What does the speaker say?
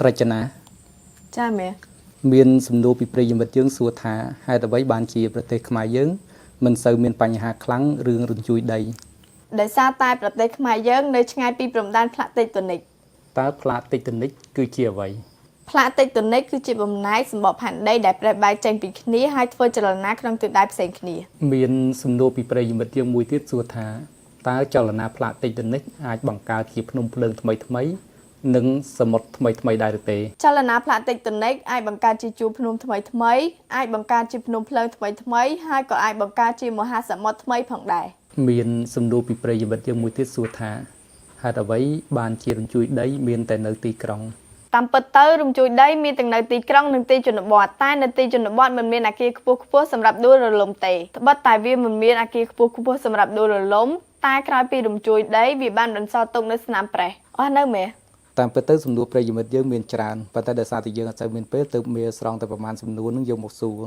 រចនាចាមែនមានសំណួរពីប្រិយមិត្តយើងសួរថាហេតុអ្វីបានជាប្រទេសខ្មែរយើងមិនសូវមានបញ្ហាខ្លាំងរឿងរញ្ជួយដីដោយសារតែប្រទេសខ្មែរយើងនៅឆ្ងាយពីព្រំដែនផ្លាកតិចតូនិកតើផ្លាកតិចតូនិកគឺជាអ្វីផ្លាកតិចតូនិកគឺជាបំណែកសម្បកផែនដីដែលប្រែបែកចេញពីគ្នាហើយធ្វើចលនាក្នុងទិសដៅផ្សេងគ្នាមានសំណួរពីប្រិយមិត្តយើងមួយទៀតសួរថាតើចលនាផ្លាកតិចតូនិកអាចបង្កើតជាភ្នំភ្លើងថ្មីនិងសមុទ្រថ្មីដែរឬទេចលនាផ្លាកតិចតូនិកអាចបង្កើតជាជួរភ្នំថ្មីអាចបង្កើតជាភ្នំភ្លើងថ្មីហើយក៏អាចបង្កើតជាមហាសមុទ្រថ្មីផងដែរមានសំណួរពីប្រិយមិត្តយើងមួយទៀតសួរថាហេតុអ្វីបានជារញ្ជួយដីមានតែនៅទីក្រុងតាមពិតទៅរញ្ជួយដីមានទាំងនៅទីក្រុងនិងទីជនបទតែនៅទីជនបទមិនមានអគារខ្ពស់សម្រាប់ដួលរលំទេត្បិតតែវាមិនមានអគារខ្ពស់សម្រាប់ដួលរលំតែក្រោយពីរញ្ជួយដីវាបានបន្សល់ទុកនៅស្នាមប្រេះអស់នៅមែនតាមពិតទៅសំណួរប្រិយមិត្តយើងមានច្រើនប៉ុន្តែដោយសារតែយើងអត់សូវមានពេលទើបមានស្រង់តែប្រហែលសំណួរនឹងយកមកសួរ